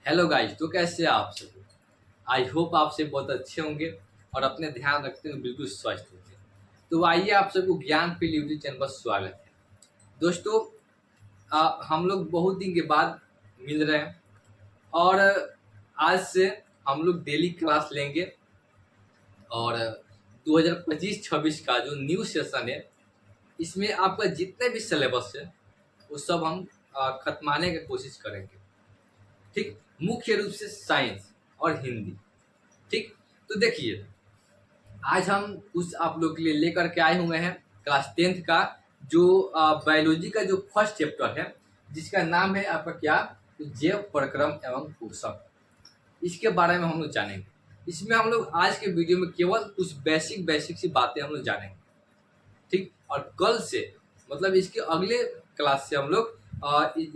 Hello guys, तो कैसे हैं आप सब। आई होप आप सब बहुत अच्छे होंगे और अपने ध्यान रखते हुए बिल्कुल स्वस्थ होंगे। तो आइए आप सबको ज्ञान फील्ड यूट्यूब चैनल पर स्वागत है। दोस्तों, हम लोग बहुत दिन के बाद मिल रहे हैं और आज से हम लोग डेली क्लास लेंगे और 2025-26 का जो न्यू सेशन है, इसमें आपका जितने भी सिलेबस है वो सब हम खत्माने की कोशिश करेंगे। ठीक, मुख्य रूप से साइंस और हिंदी। ठीक, तो देखिए, आज हम कुछ आप लोग के लिए लेकर के आए हुए हैं क्लास 10th का जो बायोलॉजी का जो फर्स्ट चैप्टर है, जिसका नाम है आपका क्या, जैव प्रक्रम एवं पोषक। इसके बारे में हम लोग जानेंगे। इसमें हम लोग आज के वीडियो में केवल कुछ बेसिक बेसिक सी बातें हम लोग जानेंगे। ठीक, और कल से मतलब इसके अगले क्लास से हम लोग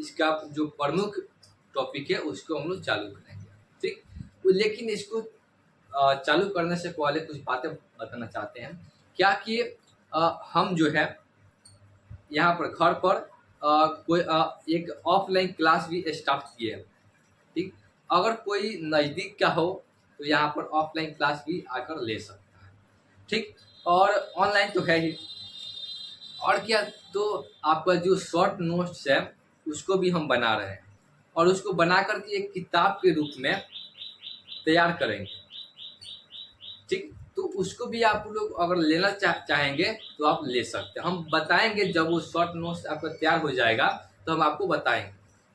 इसका जो प्रमुख टॉपिक है उसको हम लोग चालू करेंगे। ठीक, तो लेकिन इसको चालू करने से पहले कुछ बातें बताना चाहते हैं। क्या कि हम जो है यहाँ पर घर पर कोई एक ऑफलाइन क्लास भी स्टार्ट किए हैं। ठीक, अगर कोई नज़दीक का हो तो यहाँ पर ऑफलाइन क्लास भी आकर ले सकता है। ठीक, और ऑनलाइन तो है ही। और क्या, तो आपका जो शॉर्ट नोट्स है उसको भी हम बना रहे हैं और उसको बना करके एक किताब के रूप में तैयार करेंगे। ठीक, तो उसको भी आप लोग अगर लेना चाहेंगे तो आप ले सकते हैं। हम बताएंगे जब वो शॉर्ट नोट्स आपका तैयार हो जाएगा तो हम आपको बताएंगे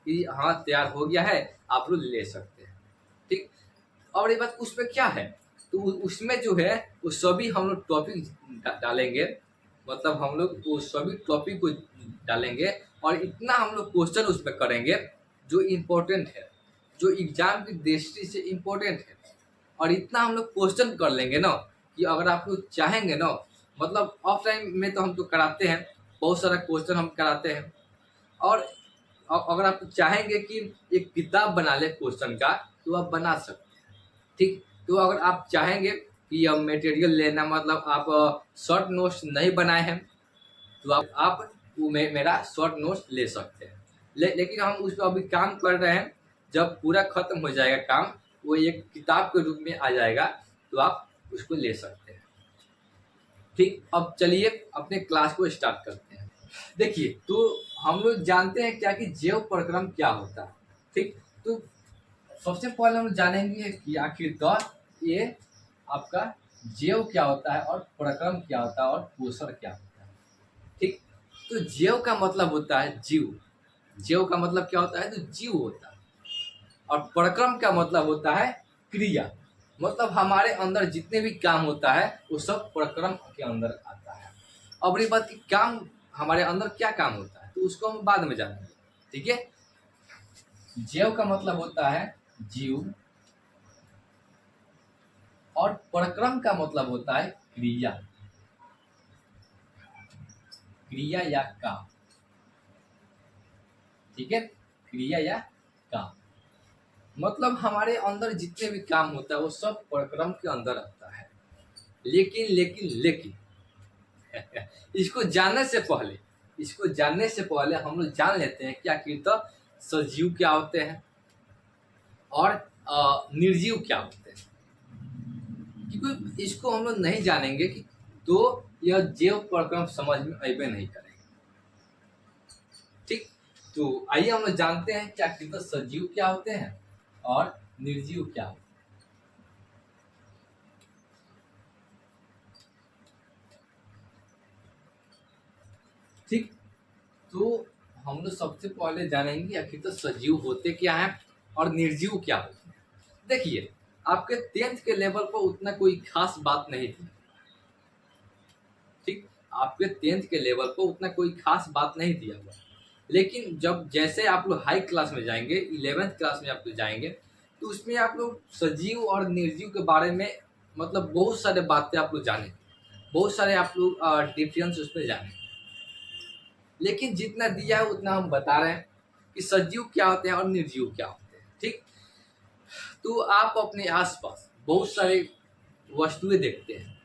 कि हाँ तैयार हो गया है, आप लोग ले सकते हैं। ठीक, और ये बात उसमें क्या है, तो उसमें जो है वो सभी हम लोग टॉपिक डालेंगे। मतलब हम लोग वो सभी टॉपिक को डालेंगे और इतना हम लोग क्वेश्चन उसमें करेंगे जो इम्पोर्टेंट है, जो एग्जाम की दृष्टि से इम्पोर्टेंट है। और इतना हम लोग क्वेश्चन कर लेंगे ना कि अगर आप लोग चाहेंगे ना, मतलब ऑफलाइन में तो हम तो कराते हैं, बहुत सारा क्वेश्चन हम कराते हैं। और अगर आप चाहेंगे कि एक किताब बना ले क्वेश्चन का तो आप बना सकते हैं। ठीक, तो अगर आप चाहेंगे कि अब मटेरियल लेना, मतलब आप शॉर्ट नोट्स नहीं बनाए हैं तो आप वो मेरा शॉर्ट नोट्स ले सकते हैं। लेकिन हम उस पर अभी काम कर रहे हैं। जब पूरा खत्म हो जाएगा काम, वो एक किताब के रूप में आ जाएगा तो आप उसको ले सकते हैं। ठीक, अब चलिए अपने क्लास को स्टार्ट करते हैं। देखिए, तो हम लोग जानते हैं क्या कि जैव प्रक्रम क्या होता है। ठीक, तो सबसे पहले हम जानेंगे कि आखिरकार ये आपका जैव क्या होता है और प्रक्रम क्या होता है और पोषण क्या होता है। ठीक, तो जैव का मतलब होता है जीव। जैव का मतलब क्या होता है, तो जीव होता है। और प्रक्रम का मतलब होता है क्रिया। मतलब हमारे अंदर जितने भी काम होता है वो सब प्रक्रम के अंदर आता है। अब ये बात कि काम हमारे अंदर क्या काम होता है तो उसको हम बाद में जानेंगे। ठीक है, जैव का मतलब होता है जीव और प्रक्रम का मतलब होता है क्रिया, क्रिया या काम। ठीक है, क्रिया या काम मतलब हमारे अंदर जितने भी काम होता है वो सब प्रक्रम के अंदर आता है। लेकिन लेकिन लेकिन इसको जानने से पहले हम लोग जान लेते हैं कि आखिर तो सजीव क्या होते हैं और निर्जीव क्या होते हैं। क्योंकि इसको हम लोग नहीं जानेंगे कि तो यह जैव प्रक्रम समझ में अबे नहीं करेंगे। ठीक, तो आइए हम लोग जानते हैं कि आखिर तो सजीव क्या होते हैं और निर्जीव क्या होते हैं। ठीक, तो हम लोग सबसे पहले जानेंगे आखिर तो सजीव होते क्या हैं और निर्जीव क्या होते हैं। देखिए, आपके 10th के लेवल पर उतना कोई खास बात नहीं थी। ठीक, आपके 10th के लेवल पर उतना कोई खास बात नहीं दिया हुआ। लेकिन जब जैसे आप लोग हाई क्लास में जाएंगे, 11th क्लास में आप लोग जाएंगे, तो उसमें आप लोग सजीव और निर्जीव के बारे में मतलब बहुत सारे बातें आप लोग जाने, बहुत सारे आप लोग डिफरेंस उसमें जाने। लेकिन जितना दिया है उतना हम बता रहे हैं कि सजीव क्या होते हैं और निर्जीव क्या होते हैं। ठीक, तो आप अपने आसपास बहुत सारे वस्तुएं देखते हैं,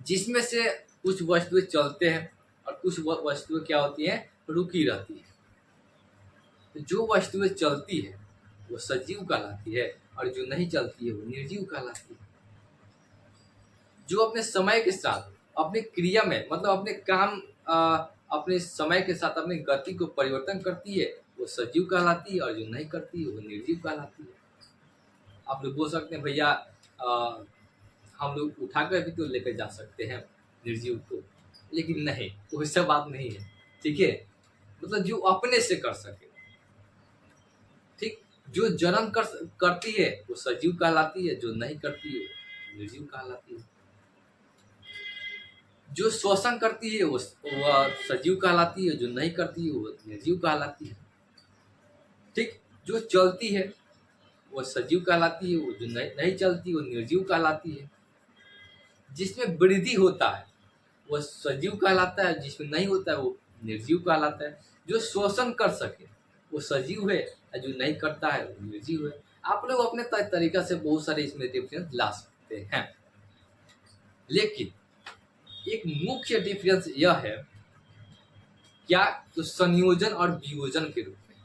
जिसमें से कुछ वस्तुएं चलते हैं और कुछ वस्तुएं क्या होती हैं, रुकी रहती है। तो जो वस्तुएं चलती है वो सजीव कहलाती है, और जो नहीं चलती है वो निर्जीव कहलाती है। जो अपने समय के साथ अपनी क्रिया में मतलब अपने काम अपने समय के साथ अपनी गति को परिवर्तन करती है वो सजीव कहलाती है, और जो नहीं करती है वो निर्जीव कहलाती है। आप लोग बोल सकते हैं भैया हम लोग उठाकर भी तो लेकर जा सकते हैं निर्जीव को, लेकिन नहीं, वो सब बात नहीं है। ठीक है, मतलब जो अपने से कर सके, ठीक, जो जन्म करती है वो सजीव कहलाती है, जो नहीं करती है वो निर्जीव कहलाती है। जो श्वसन करती है वो सजीव कहलाती है, जो नहीं करती है वो निर्जीव कहलाती है। ठीक, जो चलती है वो सजीव कहलाती है, वो जो नहीं चलती वो निर्जीव कहलाती है। जिसमें वृद्धि होता है वो सजीव कहलाता है, जिसमें नहीं होता है वो निर्जीव कहलाता है। जो शोषण कर सके वो सजीव है, और जो नहीं करता है वो निर्जीव है। आप लोग अपने तरीका से बहुत सारे इसमें डिफरेंस ला सकते हैं, लेकिन एक मुख्य डिफरेंस यह है क्या, तो संयोजन और वियोजन के रूप में,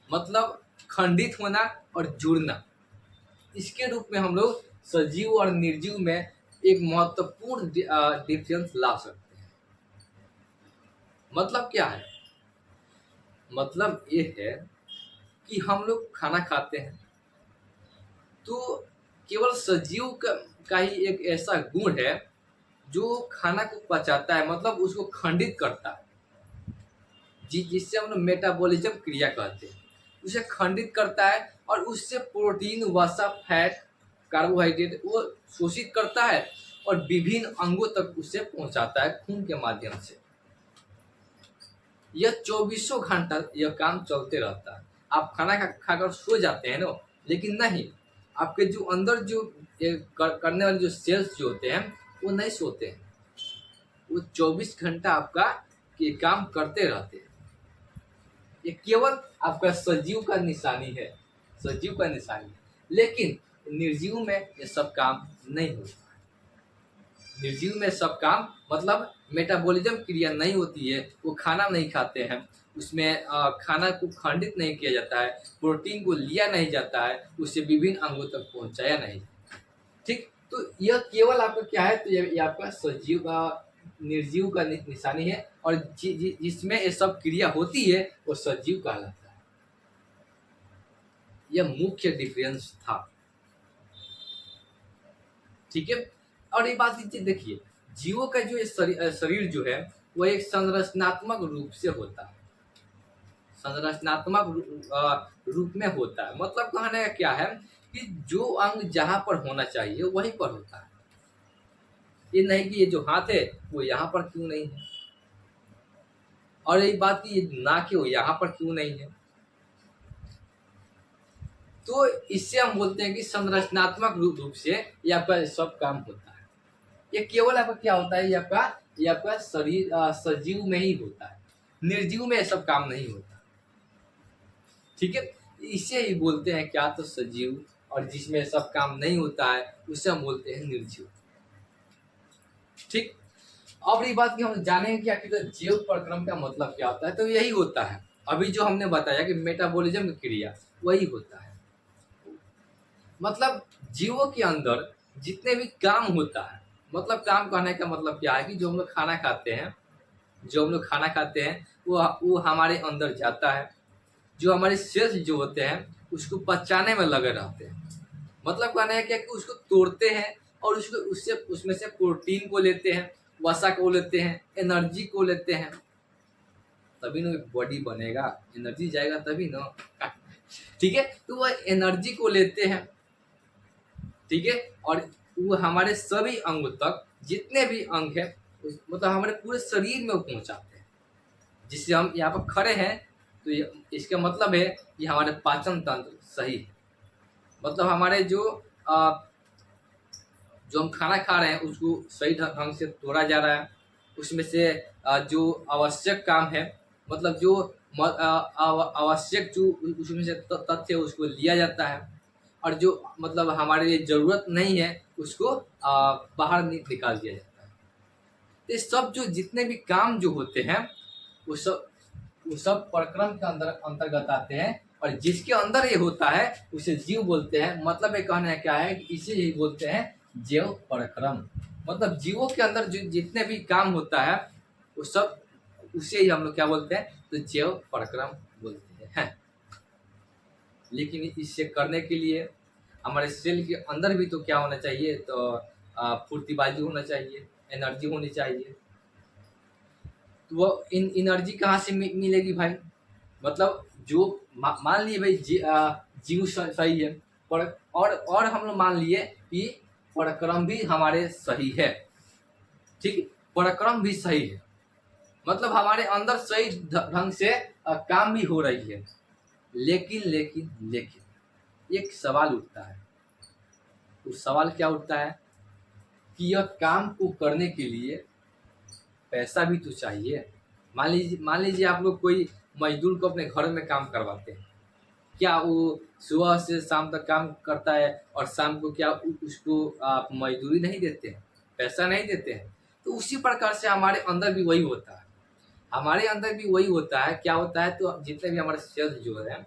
मतलब खंडित होना और जुड़ना, इसके रूप में हम लोग सजीव और निर्जीव में एक महत्वपूर्ण डिफरेंस ला सकते हैं। मतलब क्या है, मतलब ये है कि हम लोग खाना खाते हैं तो केवल सजीव का ही एक ऐसा गुण है जो खाना को पचाता है, मतलब उसको खंडित करता है, जिससे हम लोग मेटाबॉलिज्म क्रिया कहते हैं, उसे खंडित करता है और उससे प्रोटीन, वसा, फैट, कार्बोहाइड्रेट वो शोषित करता है और विभिन्न अंगों तक उसे पहुंचाता है खून के माध्यम से। यह 24 घंटा यह काम चलते रहता है। आप खाना खाकर सो जाते हैं ना, लेकिन नहीं, आपके जो अंदर जो करने वाले जो सेल्स जो होते हैं वो नहीं सोते हैं, वो 24 घंटा आपका ये काम करते रहते हैं। ये केवल आपका सजीव का निशानी है, सजीव का निशानी है, लेकिन निर्जीव में ये सब काम नहीं होता। निर्जीव में सब काम मतलब मेटाबॉलिज्म क्रिया नहीं होती है, वो खाना नहीं खाते हैं, उसमें खाना को खंडित नहीं किया जाता है, प्रोटीन को लिया नहीं जाता है, उसे विभिन्न अंगों तक पहुंचाया नहीं। ठीक, तो यह केवल आपका क्या है, तो ये आपका सजीव का निर्जीव का निशानी है, और जिसमें ये सब क्रिया होती है वो सजीव कहलाता है। यह मुख्य डिफरेंस था। ठीक है, और ये बात देखिए, जीवों का जो शरीर जो है वह एक संरचनात्मक रूप से होता है, संरचनात्मक रूप में होता है। मतलब कहने का क्या है कि जो अंग जहां पर होना चाहिए वहीं पर होता है। ये नहीं कि ये जो हाथ है वो यहाँ पर क्यों नहीं है, और ये बात की ये नाक है वो यहाँ पर क्यों नहीं है। तो इससे हम बोलते हैं कि संरचनात्मक रूप से ये आपका सब काम होता है। ये केवल आपका क्या होता है, ये आपका शरीर सजीव में ही होता है, निर्जीव में ये सब काम नहीं होता। ठीक है, इसे ही बोलते हैं क्या, तो सजीव, और जिसमें सब काम नहीं होता है उसे हम बोलते हैं निर्जीव। ठीक, अब ये बात कि हम जानेंगे कि आखिर जीव प्रक्रम का मतलब क्या होता है, तो यही होता है अभी जो हमने बताया कि मेटाबॉलिज्म की क्रिया वही होता है। मतलब जीवों के अंदर जितने भी काम होता है, मतलब काम कहने का मतलब क्या है कि जो हम लोग खाना खाते हैं, जो हम लोग खाना खाते हैं वो हमारे अंदर जाता है, जो हमारे सेल्स जो होते हैं उसको पचाने में लगे रहते हैं। मतलब कहना है क्या कि उसको तोड़ते हैं और उसको उससे उसमें से प्रोटीन को लेते हैं, वसा को लेते हैं, एनर्जी को लेते हैं, तभी ना बॉडी बनेगा, एनर्जी जाएगा तभी ना। ठीक है, तो वह एनर्जी को लेते हैं, ठीक है, और वो हमारे सभी अंग तक, जितने भी अंग है मतलब हमारे पूरे शरीर में वो पहुंचाते हैं। जिससे हम यहाँ पर खड़े हैं तो इसका मतलब है कि हमारे पाचन तंत्र सही है, मतलब हमारे जो हम खाना खा रहे हैं उसको सही ढंग से तोड़ा जा रहा है, उसमें से जो आवश्यक काम है, मतलब जो आवश्यक जो उसमें से तथ्य उसको लिया जाता है, और जो मतलब हमारे लिए ज़रूरत नहीं है उसको बाहर निकाल दिया जाता है। तो ये सब जो जितने भी काम जो होते हैं वो सब प्रक्रम के अंतर्गत आते हैं, और जिसके अंदर ये होता है उसे जीव बोलते हैं। मतलब ये कहना क्या है कि इसे ही बोलते हैं जीव पराक्रम। मतलब जीवों के अंदर जो जितने भी काम होता है वो सब उसे ही हम लोग क्या बोलते हैं, तो जीव पराक्रम बोलते हैं। लेकिन इसे करने के लिए हमारे सेल के अंदर भी तो क्या होना चाहिए, तो फुर्तीबाजी होना चाहिए, एनर्जी होनी चाहिए। तो वो एनर्जी कहाँ से मिलेगी भाई? मतलब जो मान लिए भाई जीव सही है, पर और हम लोग मान लिए कि पराक्रम भी हमारे सही है, ठीक, पराक्रम भी सही है, मतलब हमारे अंदर सही ढंग से काम भी हो रही है। लेकिन लेकिन लेकिन एक सवाल उठता है। उस सवाल क्या उठता है कि यह काम को करने के लिए पैसा भी तो चाहिए। मान लीजिए आप लोग कोई मजदूर को अपने घर में काम करवाते हैं, क्या वो सुबह से शाम तक काम करता है और शाम को क्या उसको आप मजदूरी नहीं देते हैं, पैसा नहीं देते हैं? तो उसी प्रकार से हमारे अंदर भी वही होता है। हमारे अंदर भी वही होता है। क्या होता है, तो जितने भी हमारे सेल्स जो है,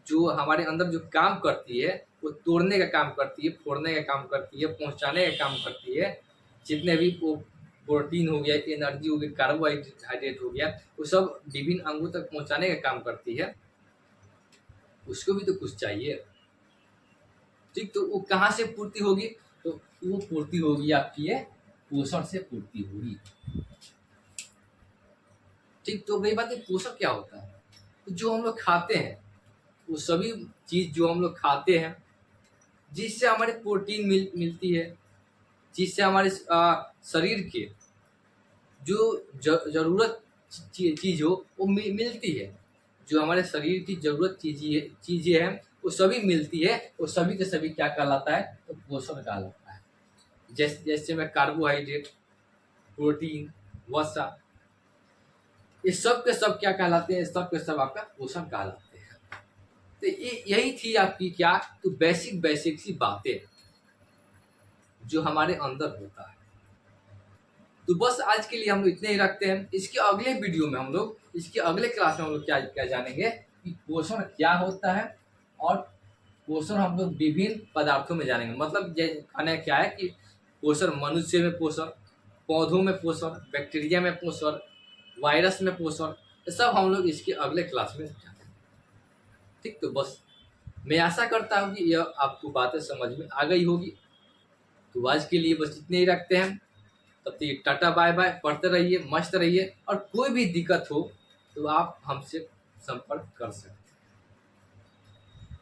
जो हमारे अंदर जो काम करती है वो तोड़ने का काम करती है, फोड़ने का काम करती है, पहुंचाने का काम करती है। जितने भी वो प्रोटीन हो गया, एनर्जी हो गई, कार्बोहाइड्रेट हो गया, वो सब विभिन्न अंगों तक पहुंचाने का काम करती है। उसको भी तो कुछ चाहिए, ठीक। तो वो कहाँ से पूर्ति होगी? तो वो पूर्ति होगी आपकी ये पोषण से पूर्ति होगी, ठीक। तो वही बात है, पोषण क्या होता है? तो जो हम लोग खाते हैं वो सभी चीज जो हम लोग खाते हैं, जिससे हमारे प्रोटीन मिलती है, जिससे हमारे शरीर के जो जरूरत चीज हो वो मिलती है। जो हमारे शरीर की जरूरत चीजें हैं वो सभी मिलती है, वो सभी के सभी क्या कहलाता है, तो पोषण कहलाता है। जैसे में कार्बोहाइड्रेट, प्रोटीन, वसा, ये सब के सब क्या कहलाते हैं, सब के सब आपका पोषण कहलाते हैं। तो यही थी आपकी क्या, तो बेसिक सी बातें जो हमारे अंदर होता है। तो बस आज के लिए हम लोग इतने ही रखते हैं। इसके अगले वीडियो में हम लोग, इसके अगले क्लास में हम लोग क्या क्या जानेंगे कि पोषण क्या होता है, और पोषण हम लोग विभिन्न पदार्थों में जानेंगे। मतलब ये कहना क्या है कि पोषण मनुष्य में पोषण, पौधों में पोषण, बैक्टीरिया में पोषण, वायरस में पोषण, ये सब हम लोग इसके अगले क्लास में जानेंगे, ठीक। तो बस मैं आशा करता हूँ कि यह आपको बातें समझ में आ गई होगी। तो आज के लिए बस इतने ही रखते हैं। तब तक टाटा बाय बाय, पढ़ते रहिए, मस्त रहिए, और कोई भी दिक्कत हो तो आप हमसे संपर्क कर सकते हैं।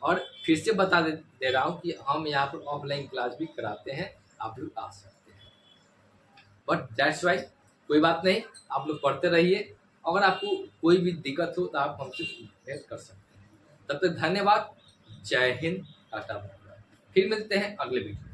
और फिर से बता दे रहा हूँ कि हम यहाँ पर ऑफलाइन क्लास भी कराते हैं, आप लोग आ सकते हैं। बट दैट्स वाई, कोई बात नहीं, आप लोग पढ़ते रहिए। अगर आपको कोई भी दिक्कत हो तो आप हमसे कॉन्टेक्ट कर सकते हैं। तब तक धन्यवाद, जय हिंद, टाटा बाय बाय। फिर मिलते हैं अगले वीडियो।